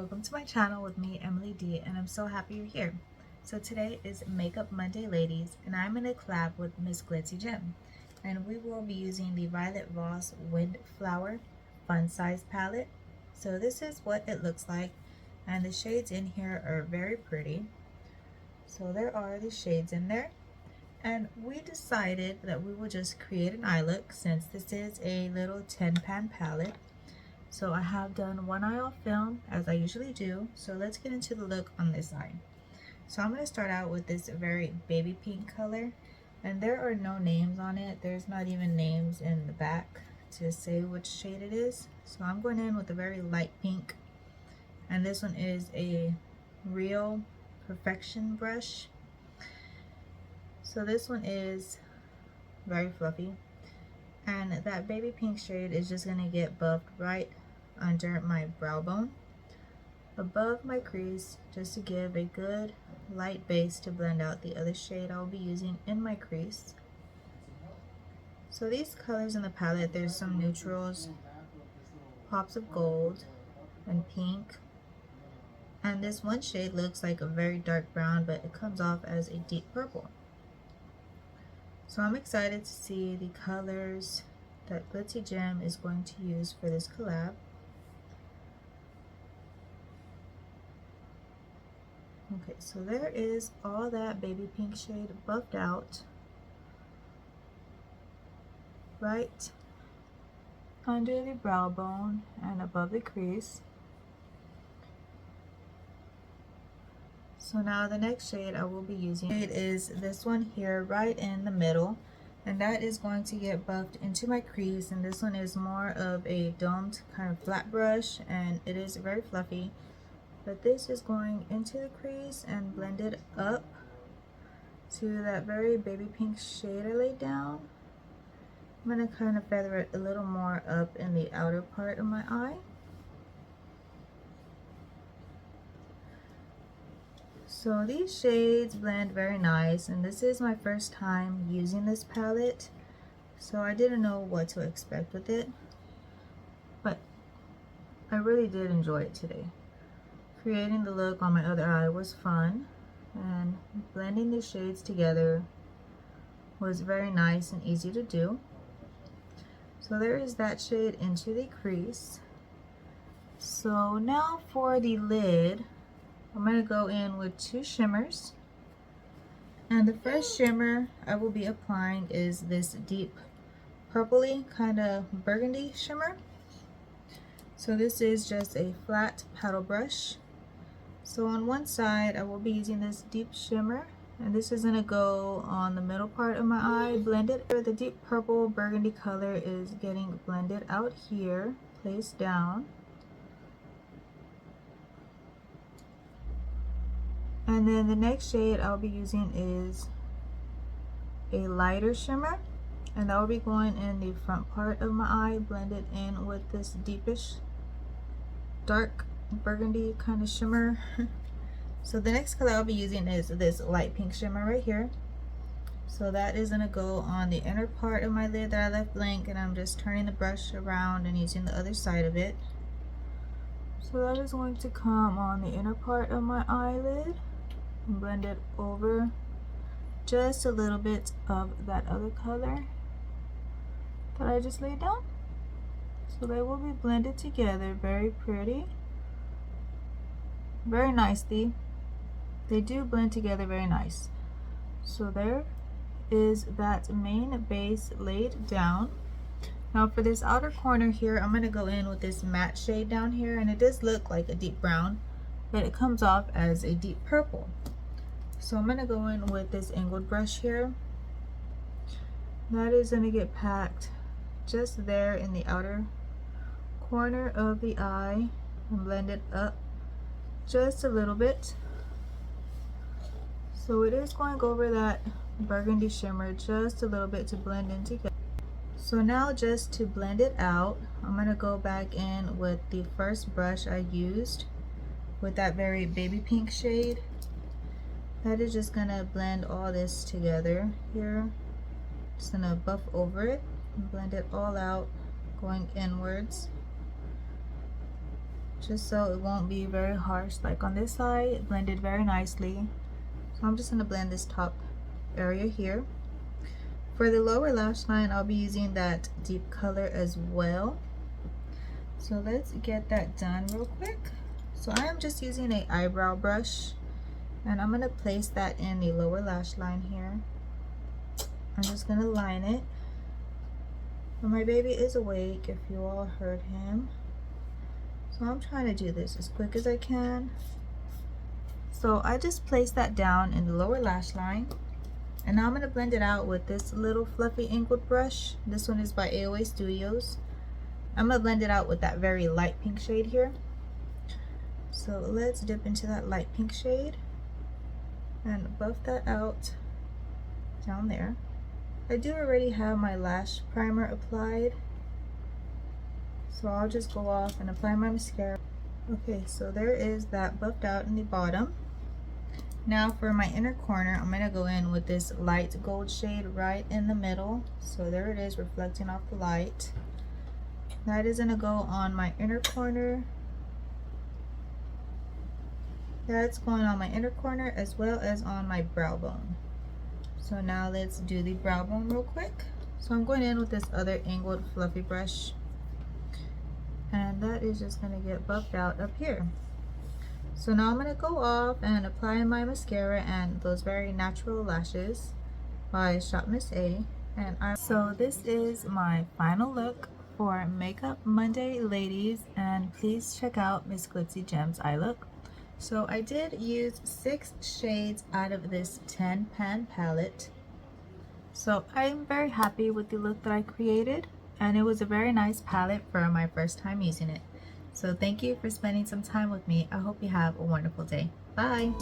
welcome to my channel with me, Emily D, and I'm so happy you're here. So today is Makeup Monday, ladies, and I'm in a collab with Miss Glitzzy Gem, and we will be using the Violet Voss Windflower Fun Size Palette. So this is what it looks like, and the shades in here are very pretty. So there are the shades in there, and we decided that we will just create an eye look since this is a little 10-pan palette. So I have done one eye off film as I usually do. So let's get into the look on this eye. So I'm going to start out with this very baby pink color, and there are no names on it. There's not even names in the back to say which shade it is. So I'm going in with a very light pink, and this one is a Real Perfection brush. So this one is very fluffy, and that baby pink shade is just going to get buffed right under my brow bone above my crease, just to give a good light base to blend out the other shade I'll be using in my crease. So these colors in the palette, there's some neutrals, pops of gold and pink, and this one shade looks like a very dark brown, but it comes off as a deep purple. So I'm excited to see the colors that Glitzzy Gem is going to use for this collab. Okay, so there is all that baby pink shade buffed out right under the brow bone and above the crease. So now the next shade I will be using is this one here right in the middle, and that is going to get buffed into my crease, and this one is more of a domed kind of flat brush, and it is very fluffy. But this is going into the crease and blended up to that very baby pink shade I laid down. I'm going to kind of feather it a little more up in the outer part of my eye. So these shades blend very nice, and this is my first time using this palette, so I didn't know what to expect with it, but I really did enjoy it today. Creating the look on my other eye was fun, and blending the shades together was very nice and easy to do. So there is that shade into the crease. So now for the lid, I'm going to go in with two shimmers, and the first shimmer I will be applying is this deep purpley kind of burgundy shimmer. So this is just a flat paddle brush. So on one side I will be using this deep shimmer, and this is going to go on the middle part of my eye, blended. The deep purple burgundy color is getting blended out here, placed down. And then the next shade I'll be using is a lighter shimmer, and that will be going in the front part of my eye, blended in with this deepish dark burgundy kind of shimmer. So the next color I'll be using is this light pink shimmer right here. So that is going to go on the inner part of my lid that I left blank, and I'm just turning the brush around and using the other side of it. So that is going to come on the inner part of my eyelid and blend it over just a little bit of that other color that I just laid down. So they will be blended together very pretty, very nicely. They do blend together very nice. So there is that main base laid down. Now for this outer corner here, I'm going to go in with this matte shade down here, and it does look like a deep brown, but it comes off as a deep purple. So I'm going to go in with this angled brush here. That is going to get packed just there in the outer corner of the eye and blend it up just a little bit. So it is going to go over that burgundy shimmer just a little bit to blend in together. So now just to blend it out, I'm going to go back in with the first brush I used with that very baby pink shade. That is just going to blend all this together here. Just going to buff over it and blend it all out, going inwards. just so it won't be very harsh. Like on this side, it blended very nicely. So I'm just going to blend this top area here. For the lower lash line, I'll be using that deep color as well. So let's get that done real quick. So I am just using an eyebrow brush, and I'm going to place that in the lower lash line here. I'm just going to line it. And my baby is awake, if you all heard him. So I'm trying to do this as quick as I can. So I just placed that down in the lower lash line. And now I'm going to blend it out with this little fluffy angled brush. This one is by AOA Studios. I'm going to blend it out with that very light pink shade here. So let's dip into that light pink shade and buff that out down there. I do already have my lash primer applied, so I'll just go off and apply my mascara. Okay, so there is that buffed out in the bottom. Now for my inner corner, I'm going to go in with this light gold shade right in the middle. So there it is, reflecting off the light. That is going to go on my inner corner. That's going on my inner corner as well as on my brow bone. So now let's do the brow bone real quick. So I'm going in with this other angled fluffy brush. And that is just going to get buffed out up here. So now I'm going to go off and apply my mascara and those very natural lashes by Shop Miss A. So this is my final look for Makeup Monday ladies, and please check out Miss Glitzzy Gem's eye look. So I did use 6 shades out of this 10 pan palette. So I'm very happy with the look that I created, and it was a very nice palette for my first time using it. So thank you for spending some time with me. I hope you have a wonderful day. Bye!